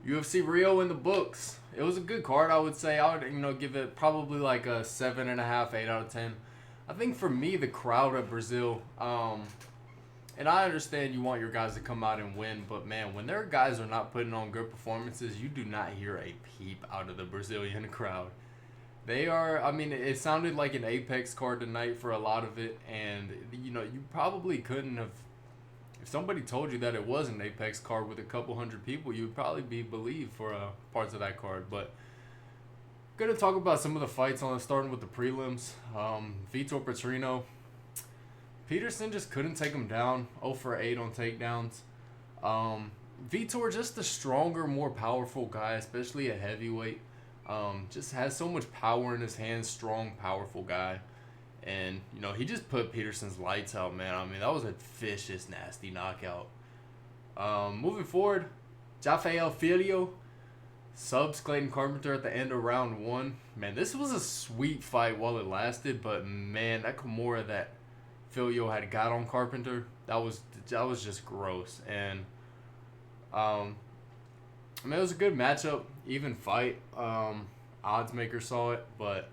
UFC Rio in the books. It was a good card, I would say. I would, give it probably like a 7.5, 8 out of 10. I think for me, the crowd at Brazil, and I understand you want your guys to come out and win, but man, when their guys are not putting on good performances, you do not hear a peep out of the Brazilian crowd. They are, I mean, it sounded like an Apex card tonight for a lot of it, and, you probably couldn't have, if somebody told you that it was an Apex card with a couple hundred people, you would probably be believed for parts of that card. But gonna talk about some of the fights starting with the prelims. Vitor Petrino, Petersen just couldn't take him down. 0 for 8 on takedowns. Vitor, just a stronger, more powerful guy, especially at heavyweight. Just has so much power in his hands. Strong, powerful guy. And, he just put Petersen's lights out, man. I mean, that was a vicious, nasty knockout. Moving forward, Filho subs Clayton Carpenter at the end of round 1. Man, this was a sweet fight while it lasted, but, man, that Kimura that Filho had got on Carpenter, that was just gross. And, I mean, it was a good matchup, even fight. Odds maker saw it, but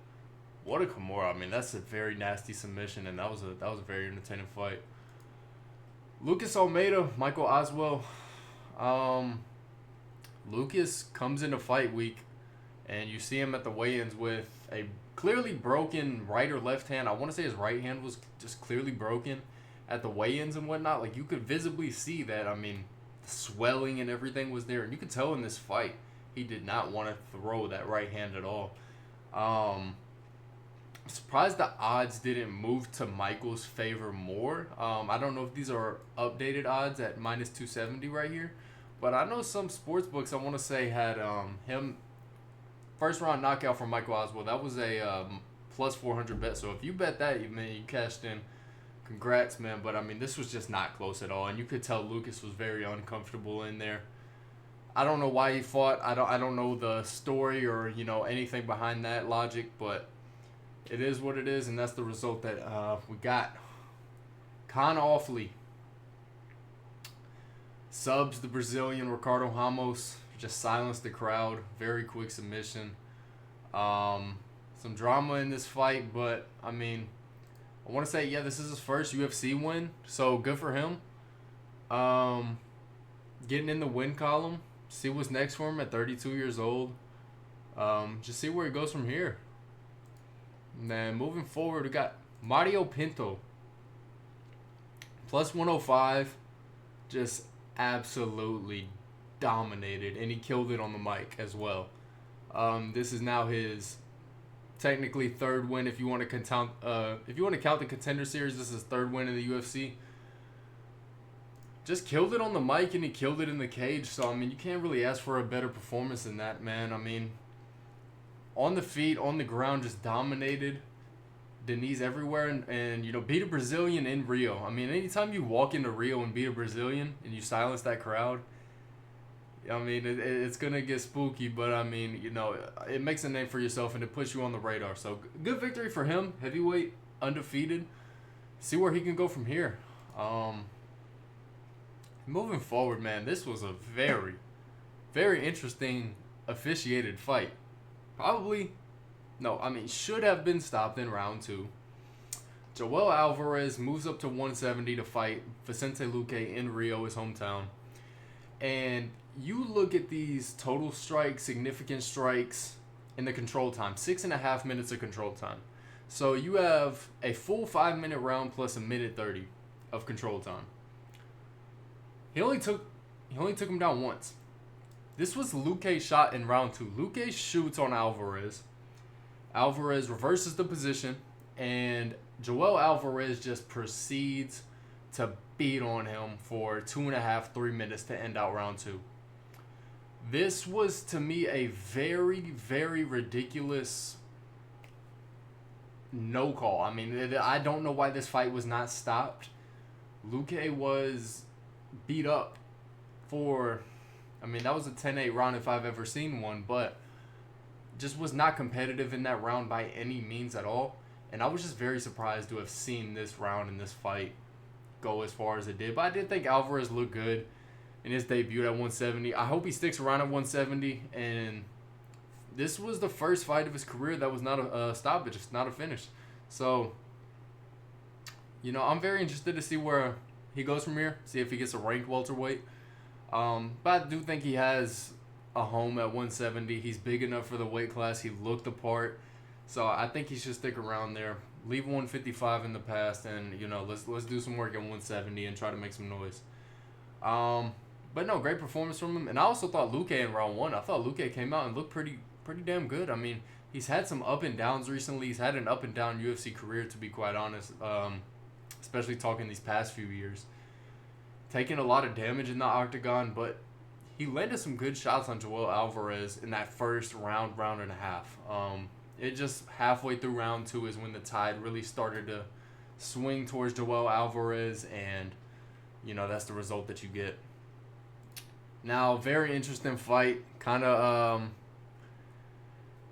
what a Kimura. I mean, that's a very nasty submission, and that was a very entertaining fight. Lucas Almeida, Michael Aswell. Lucas comes into fight week, and you see him at the weigh-ins with a clearly broken right or left hand. I want to say his right hand was just clearly broken at the weigh-ins and whatnot. Like, you could visibly see that. I mean, the swelling and everything was there, and you could tell in this fight he did not want to throw that right hand at all. Surprised the odds didn't move to Michael's favor more. I don't know if these are updated odds at minus 270 right here, but I know some sports books I want to say had him first round knockout from Michael Aswell. That was a plus 400 bet. So if you bet that, you cashed in. Congrats, man. But I mean, this was just not close at all, and you could tell Lucas was very uncomfortable in there. I don't know why he fought. I don't know the story or anything behind that logic, but it is what it is, and that's the result that we got. Ofli subs the Brazilian Ricardo Ramos, just silenced the crowd. Very quick submission. Some drama in this fight, but I mean, I want to say, yeah, this is his first UFC win, so good for him. Getting in the win column. See what's next for him at 32 years old. Just see where he goes from here. And then moving forward, we got Mario Pinto. Plus 105. Just absolutely dominated. And he killed it on the mic as well. This is now his technically third win. If you want to count the Contender Series, this is his third win in the UFC. Just killed it on the mic and he killed it in the cage. So, I mean, you can't really ask for a better performance than that, man. I mean, on the feet, on the ground, just dominated Diniz everywhere and beat a Brazilian in Rio. I mean, anytime you walk into Rio and beat a Brazilian and you silence that crowd, I mean, it's going to get spooky, but I mean, it makes a name for yourself and it puts you on the radar. So, good victory for him. Heavyweight, undefeated. See where he can go from here. Moving forward, man, this was a very, very interesting officiated fight. Should have been stopped in round 2. Joel Alvarez moves up to 170 to fight Vicente Luque in Rio, his hometown. And you look at these total strikes, significant strikes in the control time. 6.5 minutes of control time. So you have a full 5-minute round plus a minute 30 of control time. He only took him down once. This was Luque's shot in round 2. Luque shoots on Alvarez. Alvarez reverses the position, and Joel Alvarez just proceeds to beat on him for 2.5, 3 minutes to end out round 2. This was, to me, a very, very ridiculous no call. I mean, I don't know why this fight was not stopped. Luque was beat up for, that was a 10-8 round if I've ever seen one, but just was not competitive in that round by any means at all. And I was just very surprised to have seen this round in this fight go as far as it did. But I did think Alvarez looked good. in his debut at 170. I hope he sticks around at 170. And this was the first fight of his career that was not a stoppage, it's not a finish. So, you know, I'm very interested to see where he goes from here, see if he gets a ranked welterweight. But I do think he has a home at 170. He's big enough for the weight class. He looked the part. So I think he should stick around there. Leave 155 in the past, and, you know, let's do some work at 170 and try to make some noise. But no, great performance from him. And I also thought Luque in round 1. I thought Luque came out and looked pretty damn good. I mean, he's had some up and downs recently. He's had an up and down UFC career, to be quite honest. Especially talking these past few years. Taking a lot of damage in the octagon, but he landed some good shots on Joel Alvarez in that first round and a half. It just halfway through round 2 is when the tide really started to swing towards Joel Alvarez, and, you know, that's the result that you get. Now, very interesting fight. Kind of,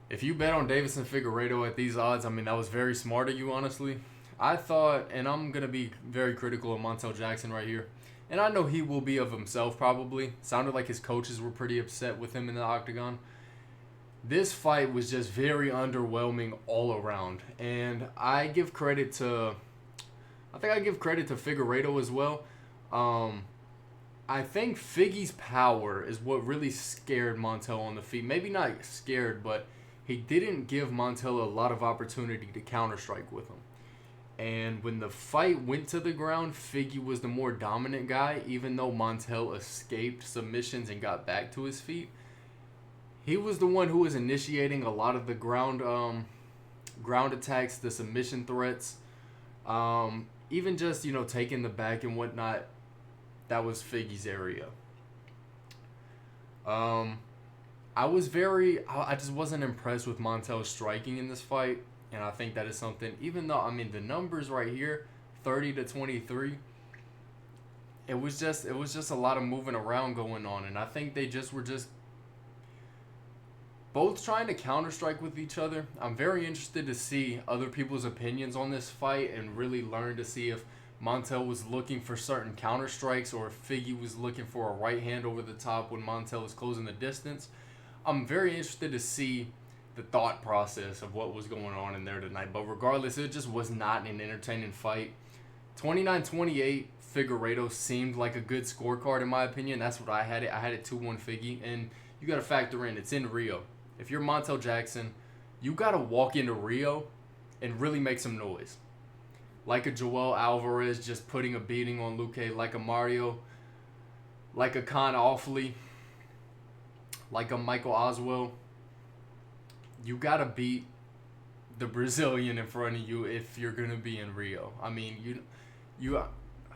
if you bet on Deiveson Figueiredo at these odds, I mean, that was very smart of you, honestly. I thought, and I'm going to be very critical of Montel Jackson right here, and I know he will be of himself probably. Sounded like his coaches were pretty upset with him in the octagon. This fight was just very underwhelming all around, and I think I give credit to Figueiredo as well. I think Figgy's power is what really scared Montel on the feet. Maybe not scared, but he didn't give Montel a lot of opportunity to counter-strike with him. And when the fight went to the ground, Figgy was the more dominant guy, even though Montel escaped submissions and got back to his feet. He was the one who was initiating a lot of the ground attacks, the submission threats, even just, you know, taking the back and whatnot. That was Figgy's area. I just wasn't impressed with Montel's striking in this fight, and I think that is something, even though, I mean, the numbers right here, 30-23, it was just a lot of moving around going on, and I think they were both trying to counter-strike with each other. I'm very interested to see other people's opinions on this fight and really learn to see if Montel was looking for certain counter-strikes or if Figgy was looking for a right hand over the top when Montel was closing the distance. I'm very interested to see the thought process of what was going on in there tonight. But regardless, it just was not an entertaining fight. 29-28, Figueiredo seemed like a good scorecard in my opinion. That's what I had it. I had it 2-1 Figgy. And you got to factor in, it's in Rio. If you're Montel Jackson, you got to walk into Rio and really make some noise. Like a Joel Alvarez just putting a beating on Luque, like a Mario, like a Con Ofli, like a Michael Aswell. You got to beat the Brazilian in front of you if you're going to be in Rio. I mean, you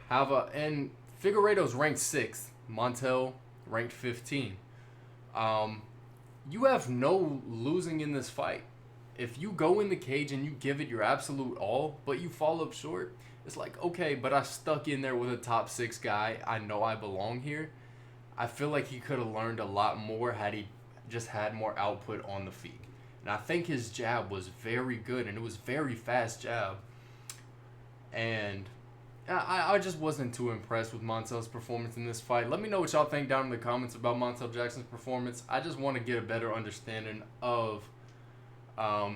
have and Figueiredo's ranked 6th, Montel ranked 15. You have no losing in this fight. If you go in the cage and you give it your absolute all, but you fall up short, it's like, okay, but I stuck in there with a top 6 guy. I know I belong here. I feel like he could have learned a lot more had he just had more output on the feet. And I think his jab was very good, and it was very fast jab. And I just wasn't too impressed with Montel's performance in this fight. Let me know what y'all think down in the comments about Montel Jackson's performance. I just want to get a better understanding of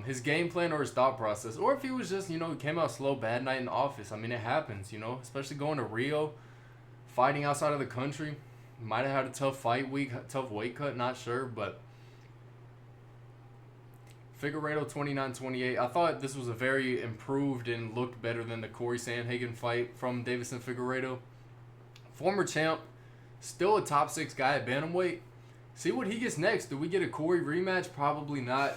his game plan or his thought process. Or if he was just, you know, came out slow, bad night in the office. I mean, it happens, you know, especially going to Rio, fighting outside of the country. Might have had a tough fight week, tough weight cut, not sure, but Figueiredo 29-28. I thought this was a very improved and looked better than the Corey Sandhagen fight from Deiveson Figueiredo. Former champ, still a top 6 guy at bantamweight. See what he gets next. Do we get a Corey rematch? Probably not.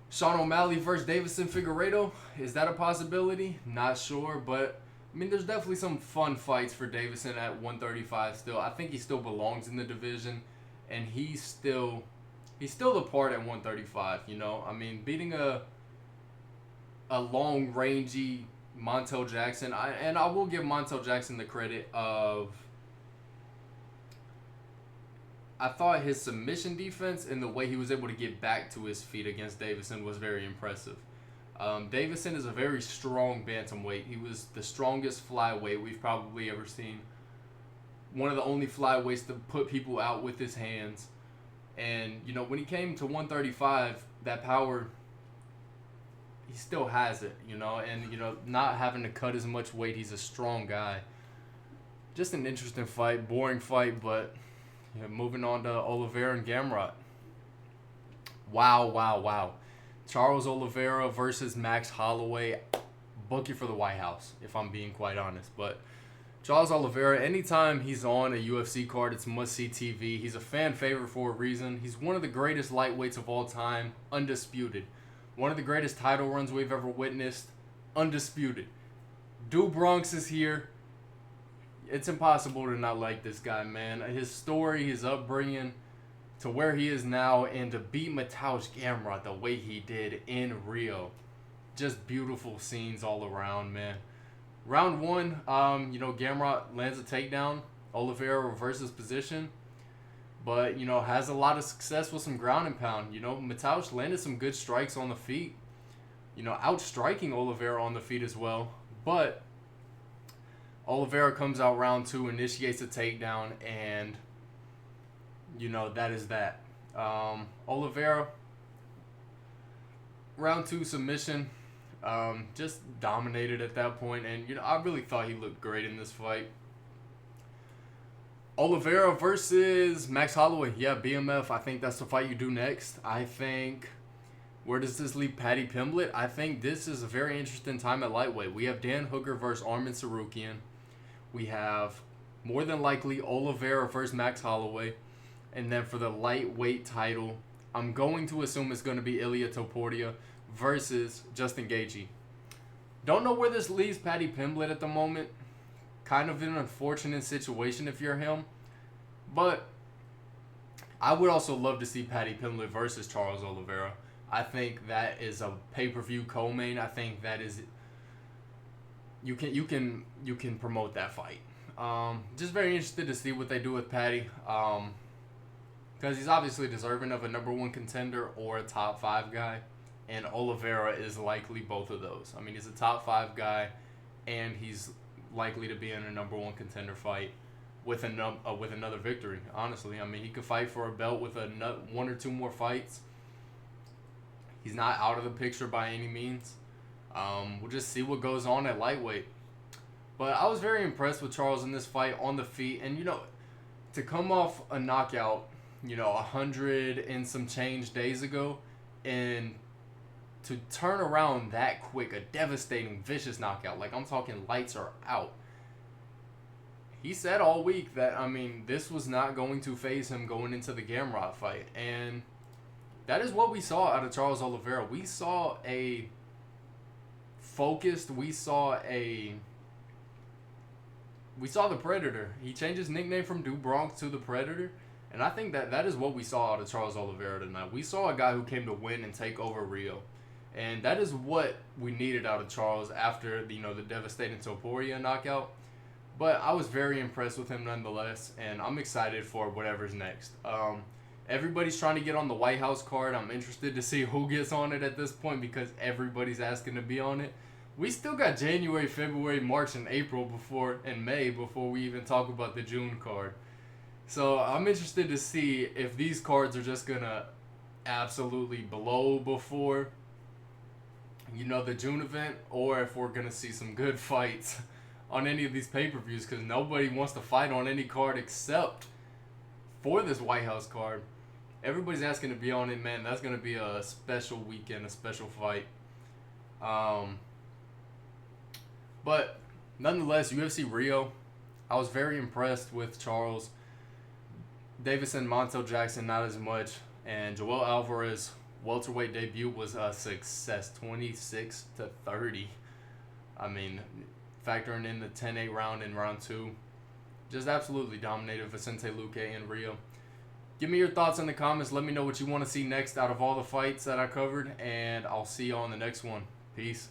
Sean O'Malley versus Deiveson Figueiredo. Is that a possibility? Not sure, but I mean, there's definitely some fun fights for Deiveson at 135 still. I think he still belongs in the division, and he's still the part at 135, you know? I mean, beating a long, rangy Montel Jackson, I will give Montel Jackson the credit of, I thought his submission defense and the way he was able to get back to his feet against Deiveson was very impressive. Deiveson is a very strong bantamweight. He was the strongest flyweight we've probably ever seen. one of the only flyweights to put people out with his hands. And, you know, when he came to 135, that power, he still has it, you know. And, you know, not having to cut as much weight, he's a strong guy. Just an interesting fight, boring fight, but you know, moving on to Oliveira and Gamrot. Wow, wow, wow. Charles Oliveira versus Max Holloway. Book you for the White House, if I'm being quite honest. But Charles Oliveira, anytime he's on a UFC card, it's must-see TV. He's a fan favorite for a reason. He's one of the greatest lightweights of all time, undisputed. One of the greatest title runs we've ever witnessed, undisputed. Do Bronx is here. It's impossible to not like this guy, man. His story, his upbringing, to where he is now, and to beat Mateusz Gamrot the way he did in Rio. Just beautiful scenes all around, man. Round one, you know, Gamrot lands a takedown. Oliveira reverses position. But, you know, has a lot of success with some ground and pound. You know, Mateusz landed some good strikes on the feet. You know, outstriking Oliveira on the feet as well. But Oliveira comes out round two, initiates a takedown, and, you know, that is that. Oliveira, round two submission, just dominated at that point, and, you know, I really thought he looked great in this fight. Oliveira versus Max Holloway. Yeah, BMF, I think that's the fight you do next. I think, where does this leave Paddy Pimblett? I think this is a very interesting time at lightweight. We have Dan Hooker versus Arman Tsarukyan. We have, more than likely, Oliveira versus Max Holloway. And then for the lightweight title, I'm going to assume it's going to be Ilia Topuria versus Justin Gaethje. Don't know where this leaves Paddy Pimblett at the moment. Kind of an unfortunate situation if you're him. But I would also love to see Paddy Pimblett versus Charles Oliveira. I think that is a pay-per-view co-main. I think that is... You can promote that fight. Just very interested to see what they do with Paddy. Because he's obviously deserving of a number one contender or a top five guy. And Oliveira is likely both of those. I mean, he's a top five guy, and he's likely to be in a number one contender fight with another victory. Honestly, I mean, he could fight for a belt with one or two more fights. He's not out of the picture by any means. We'll just see what goes on at lightweight. But I was very impressed with Charles in this fight on the feet. And, you know, to come off a knockout, you know, 100 and some change days ago, and to turn around that quick, a devastating, vicious knockout, like I'm talking lights are out. He said all week that, I mean, this was not going to phase him going into the Gamrot fight. And that is what we saw out of Charles Oliveira. We saw a focused, we saw the Predator. He changed his nickname from Do Bronx to the Predator. And I think that is what we saw out of Charles Oliveira tonight. We saw a guy who came to win and take over Rio. And that is what we needed out of Charles after, you know, the devastating Topuria knockout. But I was very impressed with him nonetheless, and I'm excited for whatever's next. Everybody's trying to get on the White House card. I'm interested to see who gets on it at this point because everybody's asking to be on it. We still got January, February, March, and April and May before we even talk about the June card. So I'm interested to see if these cards are just going to absolutely blow before, you know, the June event, or if we're going to see some good fights on any of these pay-per-views, because nobody wants to fight on any card except for this White House card. Everybody's asking to be on it, man. That's going to be a special weekend, a special fight. But nonetheless, UFC Rio, I was very impressed with Charles. Davison, Montel Jackson, not as much. And Joel Alvarez, welterweight debut was a success, 26-30. I mean, factoring in the 10-8 round in round two, just absolutely dominated Vicente Luque in Rio. Give me your thoughts in the comments. Let me know what you want to see next out of all the fights that I covered, and I'll see you on the next one. Peace.